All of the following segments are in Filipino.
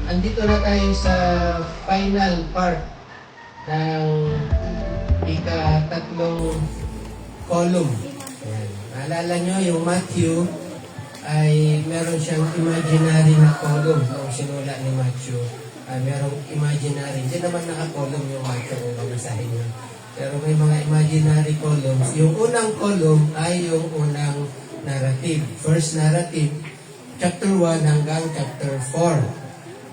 andito na tayo sa final part ng ika-tatlong column. Ayan. Naalala nyo, yung Matthew ay meron siyang imaginary na column. Nung sinula ni Matthew, ay merong imaginary. Hindi naman naka-column yung Matthew kung babasahin nyo. Pero may mga imaginary columns. Yung unang column ay yung unang narrative. First narrative, chapter 1 hanggang chapter 4.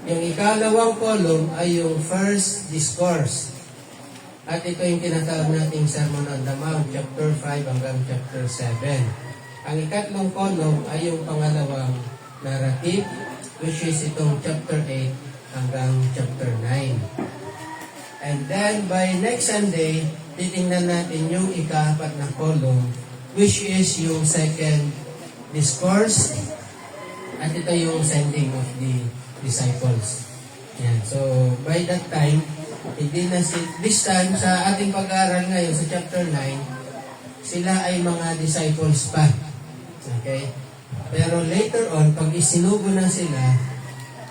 Yung ikalawang column ay yung first discourse. At ito yung tinatawag nating Sermon on the Mount, chapter 5 hanggang chapter 7. Ang ikatlong column ay yung pangalawang narrative, which is itong chapter 8 hanggang chapter 9. And then, by next Sunday, titingnan natin yung ikaapat na column, which is yung second discourse. At ito yung sending of the disciples. Yan. So, by that time, hindi na this time, sa ating pag-aaral ngayon sa chapter 9, sila ay mga disciples pa. Okay? Pero later on, pag isinugo na sila,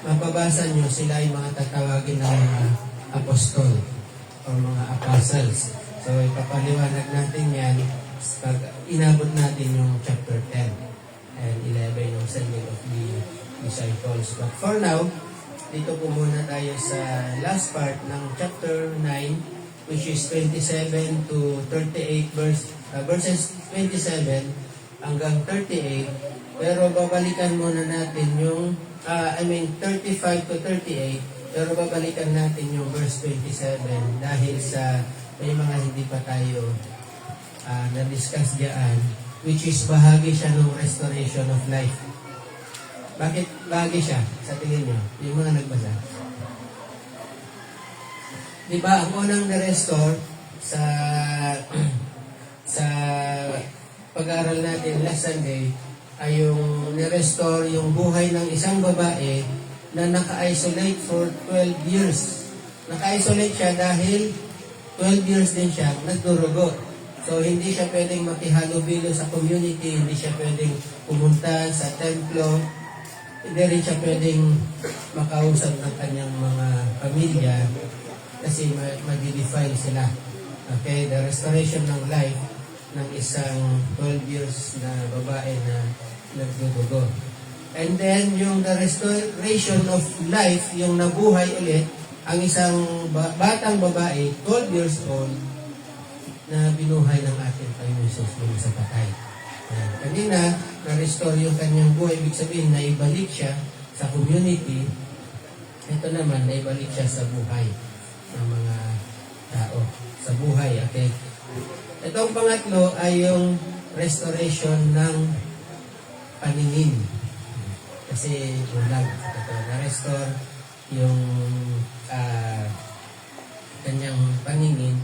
mapabasa nyo, sila ay mga tatawagin ng mga apostol o mga apostles. So, ipapaliwanag natin yan pag inabot natin yung chapter 10 and 11 yung sending of the disciples. But for now, dito po muna tayo sa last part ng chapter 9, which is 27 to 38 verses 27 hanggang 38. Pero babalikan muna natin yung 35 to 38. Pero babalikan natin yung verse 27 dahil sa may mga hindi pa tayo na-discuss diyan, which is bahagi siya ng restoration of life. Bakit bahagi siya sa tingin nyo? Yung mga nagbasa. Diba, ang unang na-restore sa pag-aaral natin last Sunday ay yung na-restore yung buhay ng isang babae na naka-isolate for 12 years. Naka-isolate siya dahil 12 years din siya nagdurugo. So, hindi siya pwedeng makihalubilo sa community, hindi siya pwedeng pumunta sa templo, hindi rin siya pwedeng makausap ng kanyang mga pamilya kasi mag-defile sila. Okay, the restoration ng life ng isang 12 years na babae na nagdudugo. And then, yung the restoration of life, yung nabuhay ulit, ang isang batang babae, 12 years old, na binuhay ng ating Panginoon Jesus mula sa patay. Kanina, na-restore yung kanyang buhay, ibig sabihin, naibalik siya sa community. Ito naman, naibalik siya sa buhay ng mga tao. Sa buhay, okay? Itong pangatlo ay yung restoration ng paningin. Kasi bulag. Ito, na-restore yung kanyang paningin.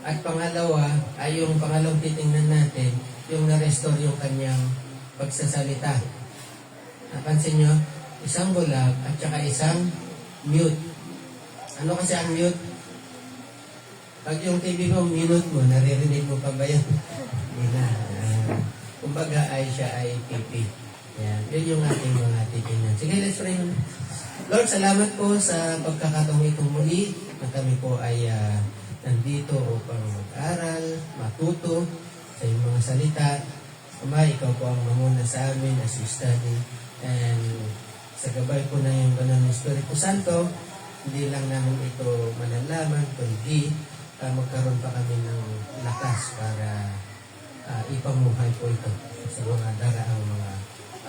At pangalawa ay yung pangalawang titingnan natin, yung na-restore yung kanyang pagsasalita. Napansin nyo? Isang bulag at saka isang mute. Ano kasi ang mute? Pag yung TV mo, minute mo, naririnig mo pa ba yan? Hindi na. Kumbaga ay siya ay pipi. Yan. Yun yung ating mga titingnan. Sige, let's pray. Lord, salamat po sa pagkakataong itong muli na kami po ay nandito upang mag-aral, matuto sa iyong mga salita. Ama, ikaw po ang mamuna sa amin as we study. And sa gabay po na yung Banal na Espiritu Santo, hindi lang namin ito malalaman, kundi magkaroon pa kami ng lakas para ipamuhay po ito sa mga daraang mga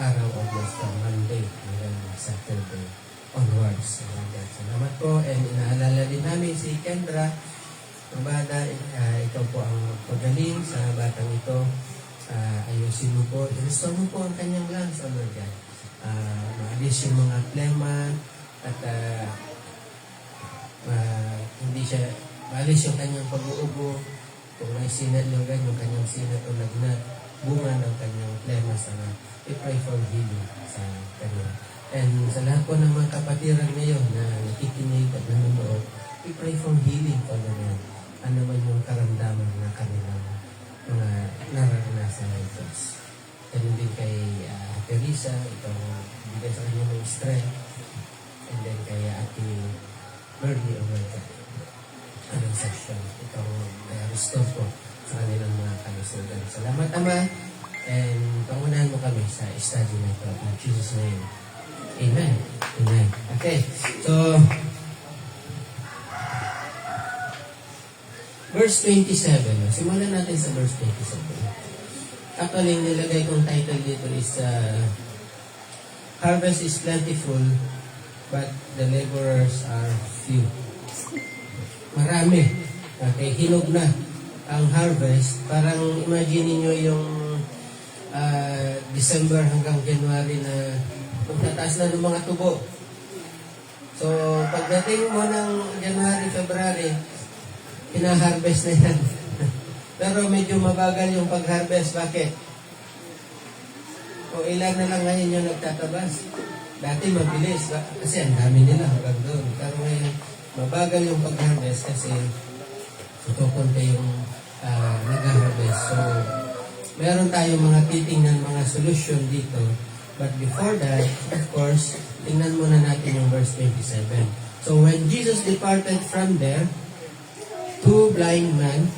araw o from Monday hanggang Saturday onwards. Salamat po, and inaalala din namin si Kendra, ang bata, ikaw po ang pagaling sa batang ito. Ayusin mo po, i-restore mo po ang kanyang lungs, O Lord God. Maalis yung mga plema at hindi siya maalis yung kanyang pag-uubo. Kung may sinat, Lord God, yung kanyang sinat o lagnat, bunga ng kanyang plema sa we pray for healing sa kanya. And sa lahat po ng mga kapatiran ngayon na nakikinig at nanonood, we pray for healing po naman. Ano man yung karamdaman na kanilang mga nararanasan ng Diyos. Ganun din kay Teresa, itong bigay sa kanya ng strength and then kay Ate Merly Omerta. Anong section? Itong restore po sa kanilang mga kalusugan. Salamat, Ama, and pangunahan mo kami sa study na ito. In Jesus' name. Amen. Amen. Okay. So, verse 27. Simulan natin sa verse 27. Actually, nilagay kong title dito is Harvest is plentiful, but the laborers are few. Marami. Okay, hinog na ang harvest. Parang imagine niyo yung December hanggang January na magtataas na ng mga tubo. So, pagdating mo ng January, February, pinaharvest na yan. Pero medyo mabagal yung pag-harvest. Bakit? O ilan na lang ngayon yung nagtatabas. Dati mabilis. Kasi ang dami nila hanggang doon. Pero ngayon, mabagal yung pag-harvest kasi tutukunti yung nag-harvest. So, meron tayong mga titingnan mga solution dito. But before that, of course, tingnan muna natin yung verse 27. So, when Jesus departed from there, two blind men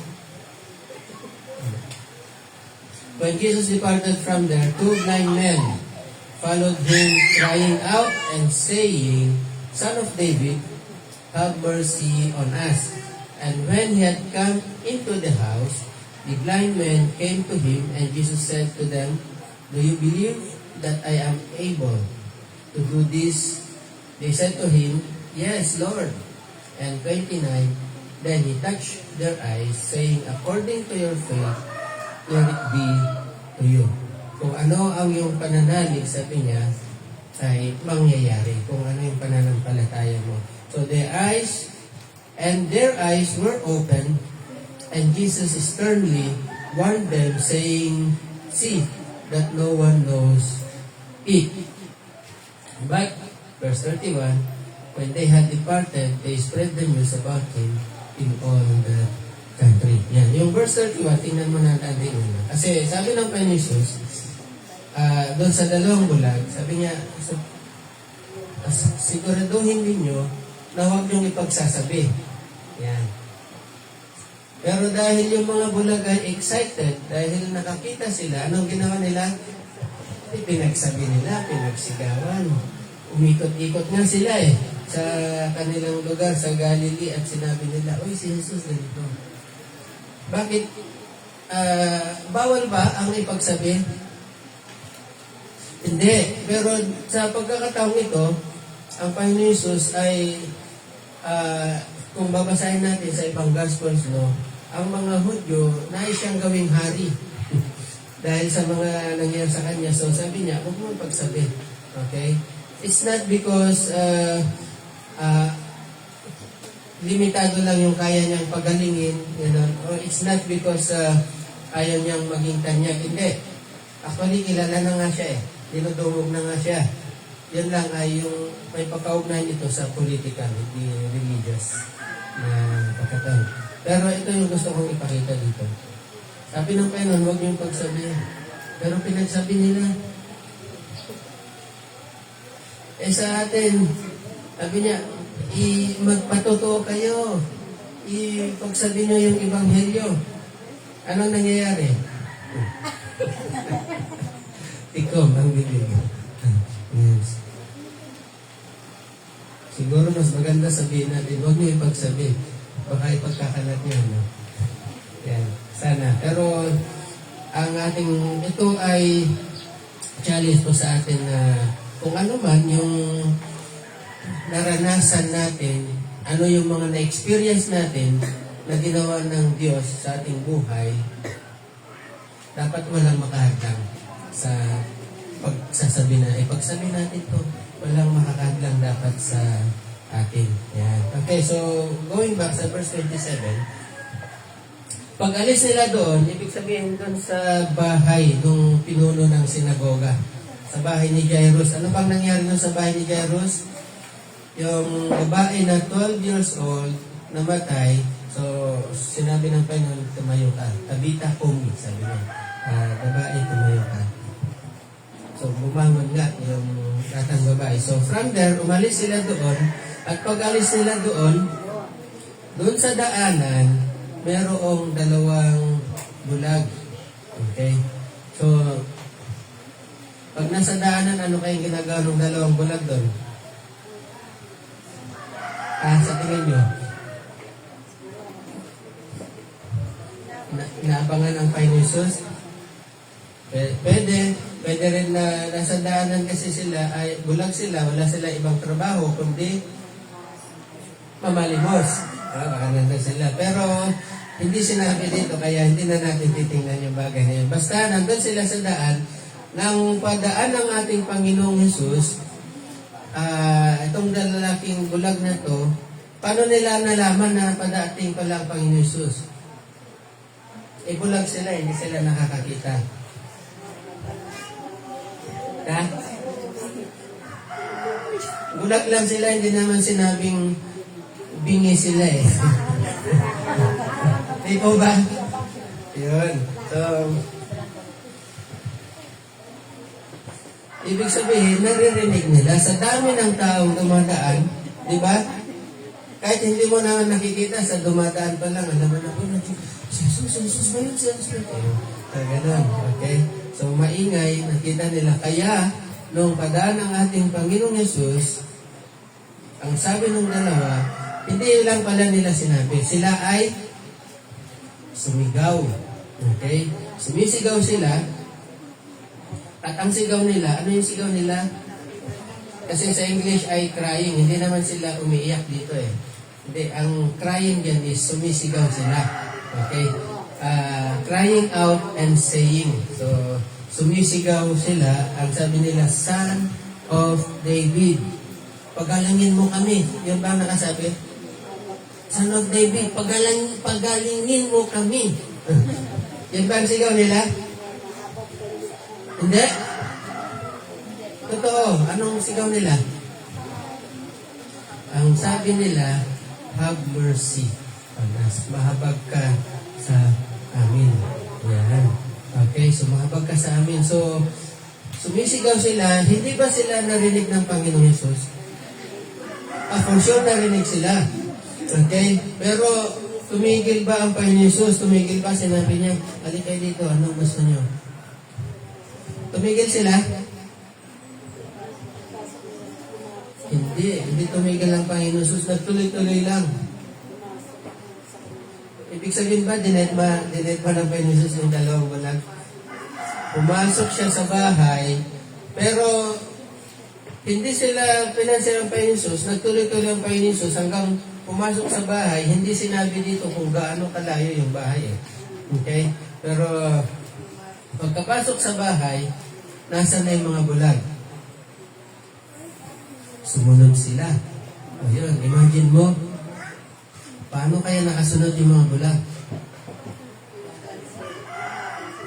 followed him, crying out and saying, Son of David, have mercy on us. And when he had come into the house, the blind men came to him, and Jesus said to them, Do you believe that I am able to do this? They said to him, Yes, Lord. And 29, then he touched their eyes, saying, According to your faith, let it be to you. Kung ano ang iyong pananalig, sabi niya, ay mangyayari. Kung ano yung pananampalataya mo. So their eyes were open, and Jesus sternly warned them, saying, See that no one knows it. But, verse 31, when they had departed, they spread the news about him in all the country. Yan. Yung verse 31, tingnan mo natin una. Kasi sabi ng Panginoon Jesus, doon sa dalawang bulag, sabi niya, siguraduhin ninyo na huwag niyong ipagsasabi. Yan. Pero dahil yung mga bulag ay excited, dahil nakakita sila, anong ginawa nila? Pinagsabi nila, pinagsigawan. Umikot-ikot nga sila sa kanilang lugar, sa Galilee, at sinabi nila, Uy, si Jesus ganito. Bakit? Bawal ba ang ipagsabi? Hindi. Pero sa pagkakataong ito, ang Panginoon Jesus ay, kung babasahin natin sa ibang Gospels, ang mga Hudyo, nais siyang gawing hari. Dahil sa mga nangyari sa kanya. So sabi niya, huwag mo pagsabi. Okay? It's not because limitado lang yung kaya niyang pagalingin, or it's not because ayaw niyang maging tanyag. Hindi. Actually, kilala na nga siya Dinudumog na nga siya. Yan lang ay yung may pagkaugnayan ito sa political, hindi religious na pagkataon. Pero ito yung gusto kong ipakita dito. Sabi ng Panginoon, huwag niyong pagsabihin. Pero pinagsabi nila. Sa atin, sabi niya, magpatotoo kayo. Ipagsabi niyo yung Ebanghelyo. Anong nangyayari? Tikom ang bibig. Yes. Siguro mas maganda sabihin natin, huwag niyo ipagsabi. Baka ipagkakalat niyo. Yan. Sana. Pero, ang ating, ito ay challenge po sa atin na kung ano man yung naranasan natin, ano yung mga na-experience natin na ginawa ng Diyos sa ating buhay, dapat walang makahadlang sa pagsasabi na, pagsabi natin to, walang makakahadlang dapat sa atin. Yan. Okay, so going back sa verse 27, pag alis nila doon, ibig sabihin doon sa bahay nung pinuno ng sinagoga, sa bahay ni Jairus. Ano bang nangyari doon sa bahay ni Jairus? Yung babae na 12 years old, namatay, so sinabi ng Panginoon, tumayo ka. Tabita kumi, sabi niya. Babae, tumayo ka. So, bumangon nga yung batang babae. So, from there, umalis sila doon. At pag alis nila doon sa daanan, merong dalawang bulag. Okay? So, pag nasa daanan, ano kayong ginagawa ng dalawang bulag doon? Sa tingin nyo? Naabangan ang Painusos? Pwede rin na nasa daanan kasi sila, ay bulag sila, wala sila ibang trabaho, kundi mamalimos. Baka nandun sila. Pero, hindi sinabi dito, kaya hindi na natin titingnan yung bagay na yun. Basta, nandun sila sa daan, nang padaan ng ating Panginoong Hesus, itong lalaking bulag na to, paano nila nalaman na padating pala ang Panginoong Hesus? Bulag sila, hindi sila nakakakita. Ha? Bulag lang sila, hindi naman sinabing bingi sila eh. Di po ba? Yun. So, ibig sabihin, naririnig nila sa dami ng taong dumadaan, di ba? Kahit hindi mo naman nakikita, sa dumadaan pa lang, alam mo na po, Jesus ba yun? Ganun, okay? So, maingay, nakita nila. Kaya, nung padaan ng ating Panginoong Yesus, ang sabi ng dalawa, hindi lang pala nila sinabi, sila ay sumigaw. Okay? Sumisigaw sila, at ang sigaw nila, ano yung sigaw nila? Kasi sa English ay crying, hindi naman sila umiiyak dito eh. Hindi, ang crying dyan is sumisigaw sila. Okay? Crying out and saying. So, sumisigaw sila, ang sabi nila, Son of David, pagalangin mo kami. Yan ba ang nakasabi? Son of David, pagalingin mo kami. Yan ba ang sigaw nila? Hindi? Totoo. Anong sigaw nila? Ang sabi nila, have mercy on us. Mahabag ka sa amin. Yan. Okay, so mahabag ka sa amin. So, sumisigaw sila. Hindi ba sila narinig ng Panginoong Hesus? For sure narinig sila. Okay? Pero, tumigil ba ang Panginoong Hesus? Tumigil ba? Sinabi niya, halika kayo dito. Anong gusto niyo? Tumigil sila? Hindi tumigil ang Panginoon Hesus. Nagtuloy-tuloy lang. Ibig sabihin ba, dined ba ng Panginoon Hesus yung dalawang bulag? Pumasok siya sa bahay, pero hindi sila pinansin ng Panginoon Hesus. Nagtuloy-tuloy ang Panginoon Hesus hanggang pumasok sa bahay. Hindi sinabi dito kung gaano kalayo yung bahay. Okay? Pero pagkapasok sa bahay, nasa na yung mga bulag? Sumunod sila. O yun, imagine mo, paano kaya nakasunod yung mga bulag?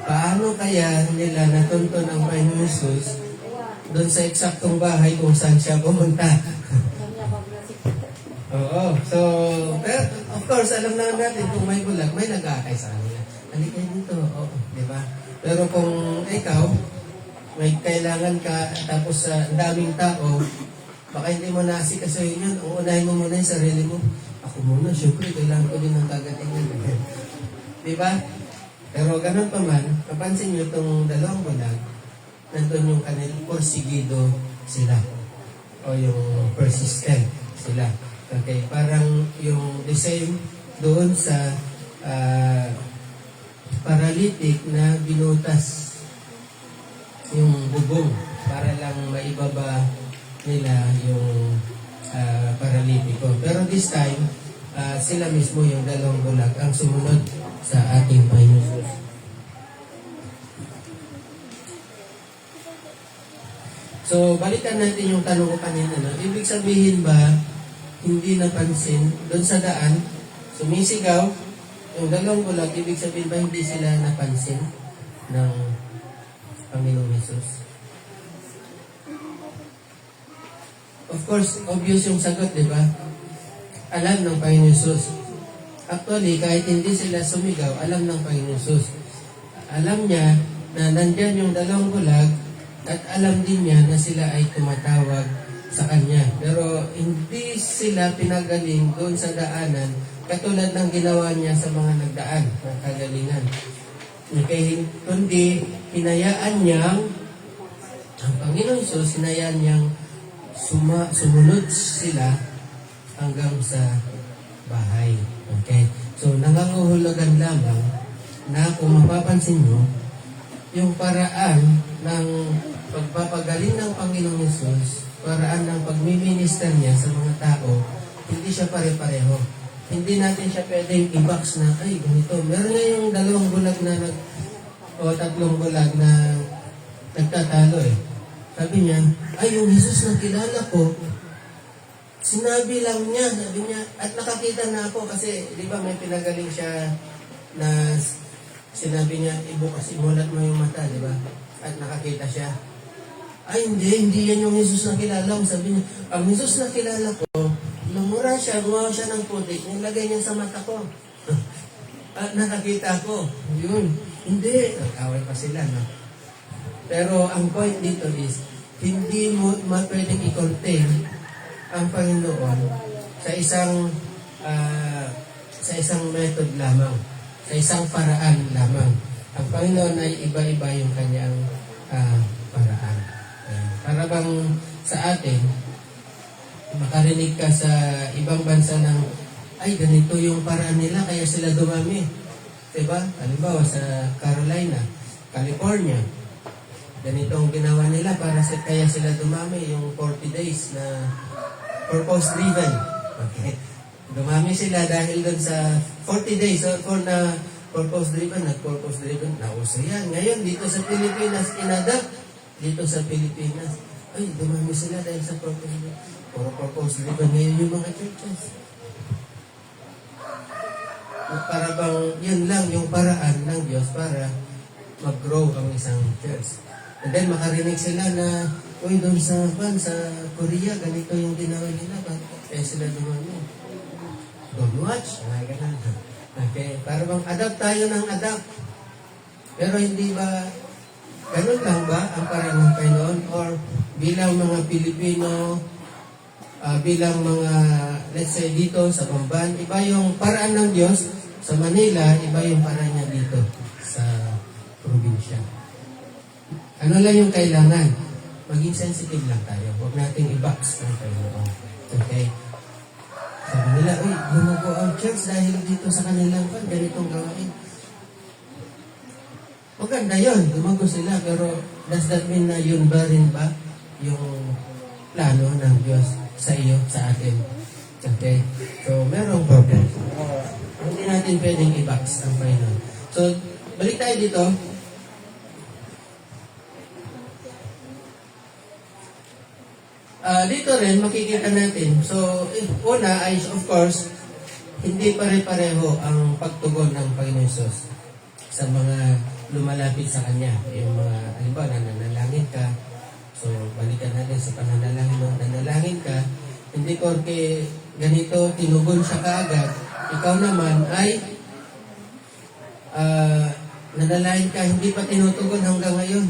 Paano kaya nila natunton ang Panginoon Hesus doon sa eksaktong bahay kung saan siya pumunta? Oo. So, pero of course, alam na natin kung may bulag, may nag-aakay sa kanila. Halika dito. Oo, di ba? Pero kung ikaw, may kailangan ka, tapos sa daming tao, baka hindi mo nasikasuhin yun. Uunahin mo muna yung sarili mo. Ako muna, syempre, kailangan ko din ng kagatingan. Di ba? Pero ganun pa man, napansin nyo itong dalawang bulag, nandun yung kanilang porsigido sila. O yung persistent sila. Okay, parang yung the same doon sa paralytic na binutas yung bubong para lang maibaba nila yung paralitiko. Pero this time, sila mismo yung dalawang bulag ang sumunod sa ating Panginoon. So, balikan natin yung tanong ko kanina. No? Ibig sabihin ba, hindi napansin, doon sa daan, sumisigaw, yung dalawang bulag, ibig sabihin ba hindi sila napansin ng Panginoong Hesus? Of course, obvious yung sagot, di ba? Alam ng Panginoong Hesus. Actually, kahit hindi sila sumigaw, alam ng Panginoong Hesus. Alam niya na nandyan yung dalawang bulag at alam din niya na sila ay tumatawag sa kanya. Pero hindi sila pinagaling doon sa daanan katulad ng ginawa niya sa mga nagdaan ng kagalingan. Kundi hinayaan niyang ang Panginoon Hesus, hinayaan niyang sumunod sila hanggang sa bahay. Okay? So, nanganguhulugan lamang na kung mapapansin nyo, yung paraan ng pagpapagaling ng Panginoong Hesus, paraan ng pagmiminister niya sa mga tao, hindi siya pare-pareho. Hindi natin siya pwedeng i-box na, ay, ganito. Meron na yung 2 bulag na o 3 bulag na nagtatalo eh. Sabi niya, ay, yung Jesus na kilala ko, sinabi lang niya, sabi niya, at nakakita na ako kasi, di ba may pinagaling siya na sinabi niya, imulat mo yung mata, di ba? At nakakita siya. Ay, hindi yan yung Jesus na kilala ko. Sabi niya, ang Jesus na kilala ko, namura siya, gumawa siya ng putik, nilagay niya sa mata ko. At nakakita ko. Yun. Hindi. Nag-away pa sila, no? Pero ang point dito is, hindi mo pwedeng i-contain ang Panginoon sa isang method lamang, sa isang paraan lamang. Ang Panginoon ay iba-iba yung kanyang paraan. Para bang sa atin, makarinig ka sa ibang bansa ng, ay, ganito yung paraan nila, kaya sila dumami. Diba? Halimbawa, sa Carolina, California, ganito ang ginawa nila kaya sila dumami yung 40 days na purpose-driven. Okay? Dumami sila dahil doon sa 40 days for na purpose-driven, nag-purpose-driven, nauso yan. Ngayon, dito sa Pilipinas, dito sa Pilipinas, ay, dumami sila dahil sa purpose-driven. Purpose-driven ngayon yung mga churches. Para bang, yun lang yung paraan ng Diyos para mag-grow ang isang church. And then makarinig sila na, uy, doon sa Korea, ganito yung ginawa nila. Kaya sila dumami. Don't watch. Okay. Para bang adapt tayo ng adapt. Pero hindi ba, ganun lang ba ang paraan ng Panginoon? Or bilang mga Pilipino, bilang mga, let's say, dito sa Bamban, iba yung paraan ng Diyos sa Manila, iba yung paraan niya dito sa probinsya. Ano lang yung kailangan? Maging sensitive lang tayo. Huwag nating i-box ng Panginoon. Okay? Sabi nila, uy, lumago ang church dahil dito sa kanilang ganitong gawain. Maganda yun, lumago sila, pero does that mean na yun ba rin ba yung plano ng Diyos sa iyo, sa atin? Okay? So, merong problem. Hindi natin pwedeng i-box ang Panginoon. So, balik tayo dito. Dito rin, makikita natin. So, una ay, of course, hindi pare-pareho ang pagtugon ng Panginoon Hesus sa mga lumalapit sa Kanya. Yung mga, halimbawa, nananalangin ka. So, balikan natin sa pananalangin mo. Nanalangin ka, hindi porke ganito, tinugon siya kaagad. Ikaw naman ay nanalangin ka, hindi pa tinutugon hanggang ngayon.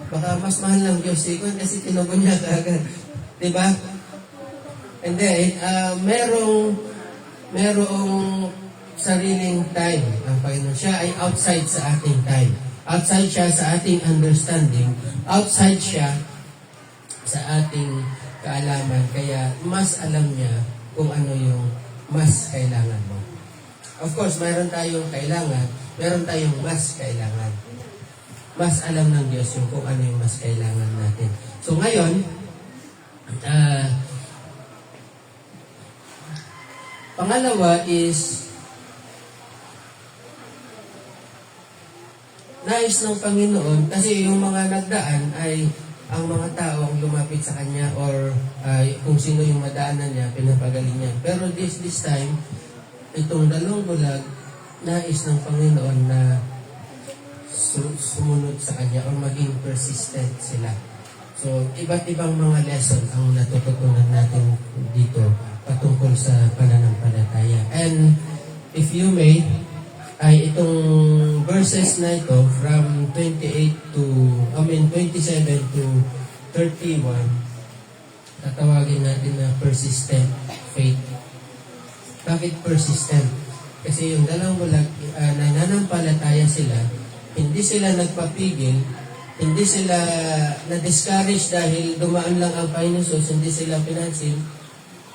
Baka mas mahal ng Diyos sikon kasi tinugon niya kaagad. Diba? And then, merong sariling time ang Panginoon. Siya ay outside sa ating time. Outside siya sa ating understanding. Outside siya sa ating kaalaman. Kaya mas alam niya kung ano yung mas kailangan mo. Of course, mayroon tayong kailangan. Meron tayong mas kailangan. Mas alam ng Diyos yung kung ano yung mas kailangan natin. So ngayon, pangalawa is nais ng Panginoon kasi yung mga nagdaan ay ang mga tao ang lumapit sa Kanya or kung sino yung madaanan niya, pinapagaling niya. Pero this time, itong 2 bulag, nais ng Panginoon na sumunod sa Kanya o maging persistent sila. So, iba't ibang mga lesson ang natututunan natin dito patungkol sa pananampalataya. And if you may, ay itong verses na ito from 27 to 31, tatawagin natin na persistent faith. Bakit persistent? Kasi yung dalawang bulag, nananampalataya sila, hindi sila nagpapigil, hindi sila na-discourage dahil dumaan lang ang Panginoon Jesus, hindi sila pinansin,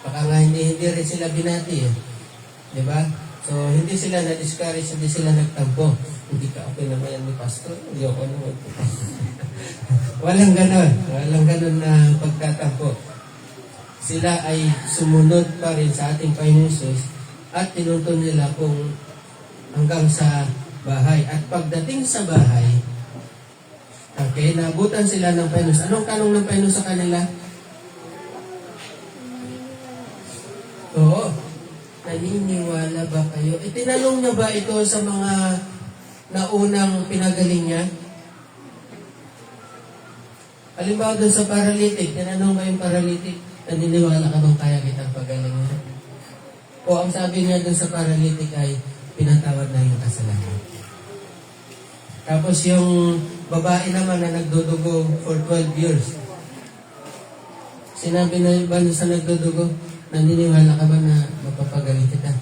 baka nga hindi rin sila binati eh. Di ba? So, hindi sila na-discourage, hindi sila nagtampo. Hindi ka okay naman yan ni Pastor, hindi ako naman. Walang ganon na pagtatampo. Sila ay sumunod pa rin sa ating Panginoon Jesus at tinuntun nila kung hanggang sa bahay. At pagdating sa bahay, okay, nabutan sila ng Panginoon. Anong tanong ng Panginoon sa kanila? Oo. Naniniwala ba kayo? Itinanong niya ba ito sa mga naunang pinagaling niya? Halimbawa doon sa paralytic, tinanong ba yung paralytic, naniniwala ka bang kaya kitang pagalingin? O ang sabi niya doon sa paralytic ay, pinatawad na yung kasalanan. Tapos yung babae naman na nagdudugo for 12 years, sinabi na ba sa nagdudugo, naniniwala ka ba na mapapagaling kita?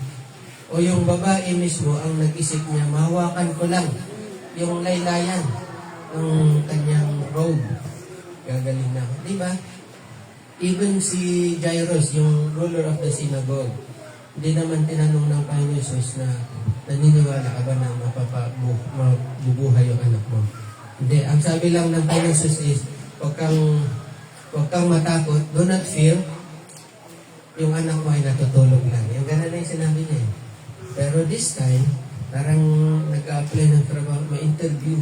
O yung babae mismo ang nag-isip niya, mahawakan ko lang yung laylayan ng kanyang robe. Gagaling na. Di ba? Even si Jairus, yung ruler of the synagogue, hindi naman tinanong ng Panginoon Jesus na naniniwala ka ba na mabubuhay yung anak mo? Hindi. Ang sabi lang ng Panginoon Jesus is, huwag kang matakot, do not fear, yung anak mo ay natutulog lang. Yung gano'n na yung sinabi niya. Pero this time, parang nag-a-apply ng trabaho, may interview.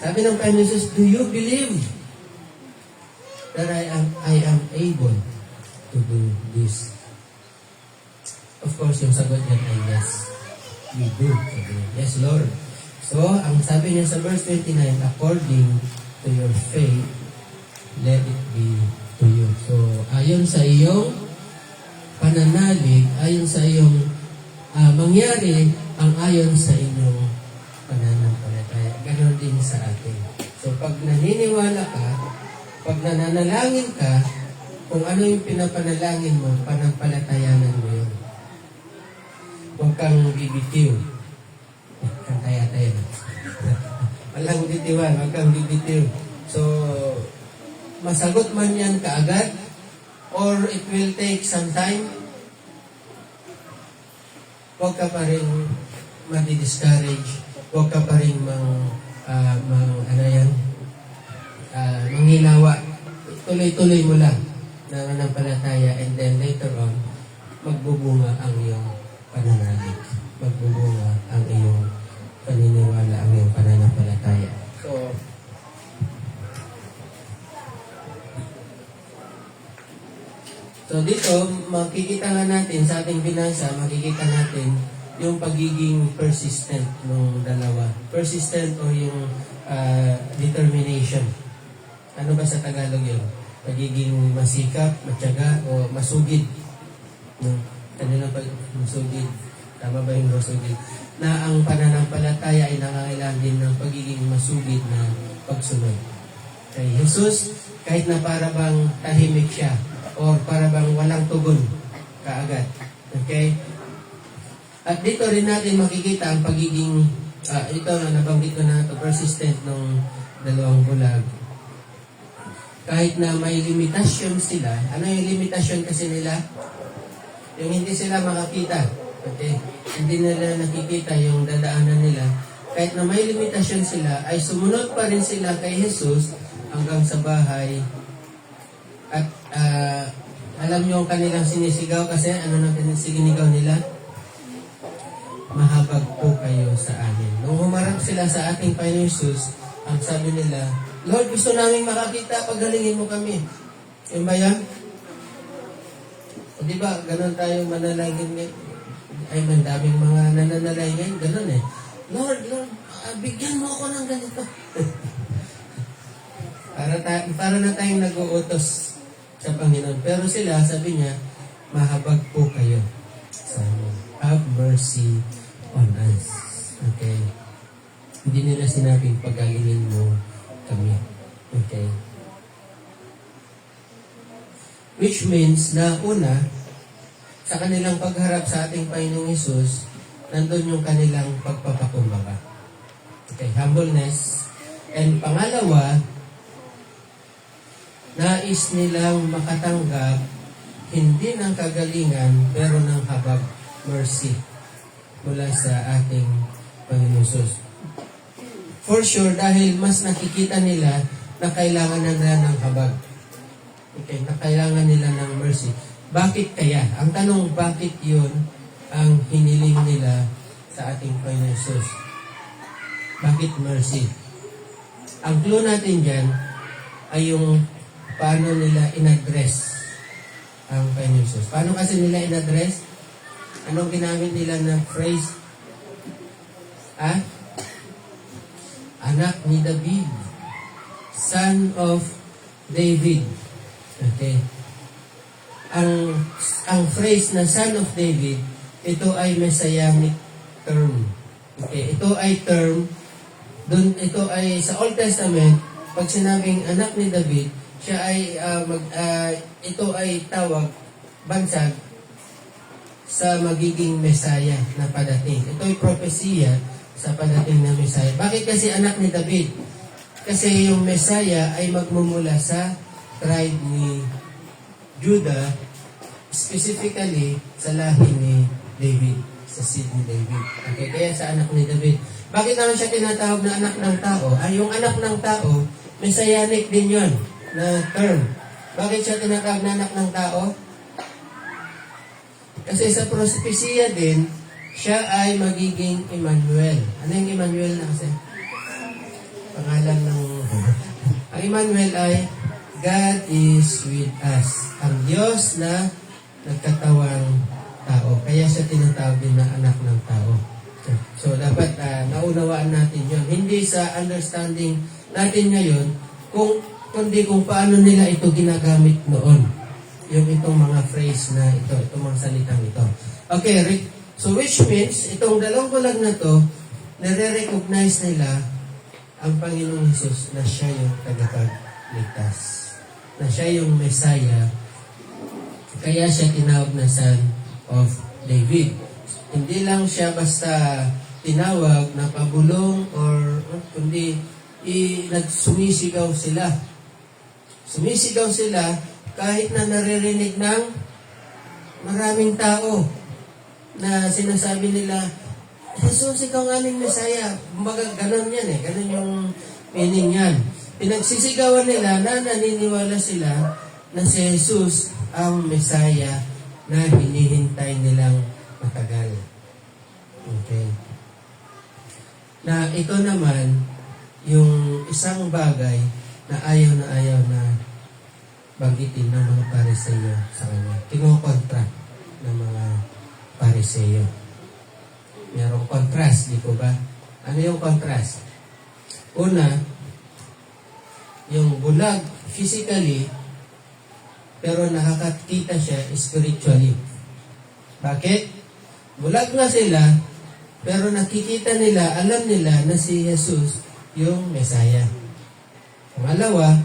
Sabi ng Panginoon Jesus, do you believe that I am able to do this? Of course, yung sagot niya ay yes. We do. Yes, Lord. So, ang sabi niya sa verse 29, according to your faith, let it be to you. So, ayon sa iyong pananalig, ayon sa iyong mangyari, ang ayon sa inyong pananampalataya. Ganon din sa atin. So, pag naniniwala ka, pag nananalangin ka, kung ano yung pinapanalangin mo, panampalatayanan mo yun. Huwag kang bibitiw. Kantaya tayo. Walang bitiwan, huwag kang bibitiw. So, masagot man yan kaagad, or it will take some time, huwag ka pa rin madi-discourage, huwag ka pa rin manghinawa. Tuloy-tuloy mo lang na nanampalataya, and then later on, magbubunga ang iyong pananalig. Magbubunga ang iyong paniniwala, ang iyong pananampalataya. So dito, makikita nga natin sa ating binasa, makikita natin yung pagiging persistent ng dalawa. Persistent o yung determination. Ano ba sa Tagalog yun? Pagiging masikap, matyaga, o masugid. No? Kanilang masugid. Tama ba yung masugid? Na ang pananampalataya ay nangangailangan din ng pagiging masugid na pagsunod. Kay Jesus, kahit na para bang tahimik siya, or para bang walang tugon kaagad. Okay? At dito rin natin makikita ang pagiging, ito na nabanggit ko na ito, persistent ng dalawang bulag. Kahit na may limitasyon sila, ano yung limitasyon kasi nila? Yung hindi sila makakita. Okay? Hindi nila nakikita yung dadaanan nila. Kahit na may limitasyon sila, ay sumunod pa rin sila kay Jesus hanggang sa bahay. At alam niyo ang kanilang sinisigaw kasi ano nang sinisigaw nila? Mahabag po kayo sa amin. Nung humarap sila sa ating Panginoon Jesus, ang sabi nila, Lord, gusto namin makakita, pagalingin mo kami. Yung ba yan? O di ba, ganun tayo manalangin ngayon. Ay, mandaming mga nananalangin, ganun eh. Lord, bigyan mo ako ng ganito. para na tayong nag-uutos sa Panginoon. Pero sila, sabi niya, mahabag po kayo sa amin. Have mercy on us. Okay? Hindi nila sinabing pagalingin mo kami. Okay? Which means na una, sa kanilang pagharap sa ating Panginoong Hesus, nandun yung kanilang pagpapakumbaba. Okay, humbleness. And pangalawa, nais nilang makatanggap hindi ng kagalingan, pero ng habag, mercy, mula sa ating Panginoong Hesus. For sure, dahil mas nakikita nila na kailangan na nila ng habag. Okay, na kailangan nila ng mercy. Bakit kaya? Ang tanong, bakit yun ang hiniling nila sa ating Panginoong Hesus? Bakit mercy? Ang clue natin dyan ay yung paano nila in-address ang Panginoong Hesus. Paano kasi nila in-address? Anong ginamit nila na phrase? Anak ni David. Son of David. Okay. Ang phrase na Son of David, ito ay messianic term. Okay, ito ay term, ito ay sa Old Testament, pag sinabing anak ni David, siya ay ito ay tawag, bansag sa magiging Messiah na padating. Ito ay propesiya sa padating na Messiah. Bakit kasi anak ni David? Kasi yung Messiah ay magmumula sa tribe ni Judah, specifically sa lahi ni David, sa seed ni David. Okay, kaya sa anak ni David. Bakit naman siya tinatawag na anak ng tao? Yung anak ng tao, messianic din yon na term. Bakit siya tinatawag na anak ng tao? Kasi sa propesya din, siya ay magiging Emmanuel. Ano yung Emmanuel na kasi? Pangalan ng... Ang Emmanuel ay God is with us. Ang Diyos na nagkatawang tao. Kaya siya tinatawag din na anak ng tao. So, dapat naunawaan natin yon. Hindi sa understanding natin ngayon, kundi kung paano nila ito ginagamit noon. Yung itong mga phrase na ito, itong mga salitang ito. Okay, so which means, itong dalawang bulag na to, nare-recognize nila ang Panginoong Hesus na siya yung tagapagligtas. Na siya yung Messiah. Kaya siya tinawag na Son of David. Hindi lang siya basta tinawag na pabulong or kundi nagsumisigaw sila. Sumisigaw sila kahit na naririnig ng maraming tao na sinasabi nila, Jesus, ikaw ang aming Messiah. Kumbaga, ganun yan eh. Ganun yung meaning yan. Pinagsisigawan nila na naniniwala sila na si Jesus ang Messiah na hinihintay nilang matagal. Okay. Na ito naman, yung isang bagay na ayaw na banggitin ng mga Pariseyo sa kanya. Kinokontra ng mga Pariseyo. Merong contrast, di ko ba? Ano yung contrast? Una, yung bulag physically, pero nakakakita siya spiritually. Bakit? Bulag na sila, pero nakikita nila, alam nila na si Jesus yung Messiah. Pangalawa,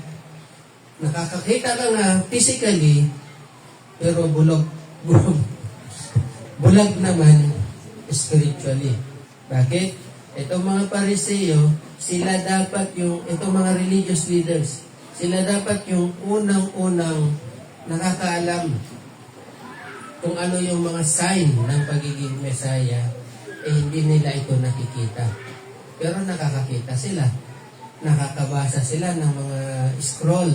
nakakakita ka nga physically, pero bulag naman spiritually. Bakit? Itong mga Pariseyo, sila dapat itong mga religious leaders, sila dapat yung unang-unang nakakaalam kung ano yung mga sign ng pagiging Messiah, hindi nila ito nakikita. Pero nakakakita sila. Nakakabasa sila ng mga scroll.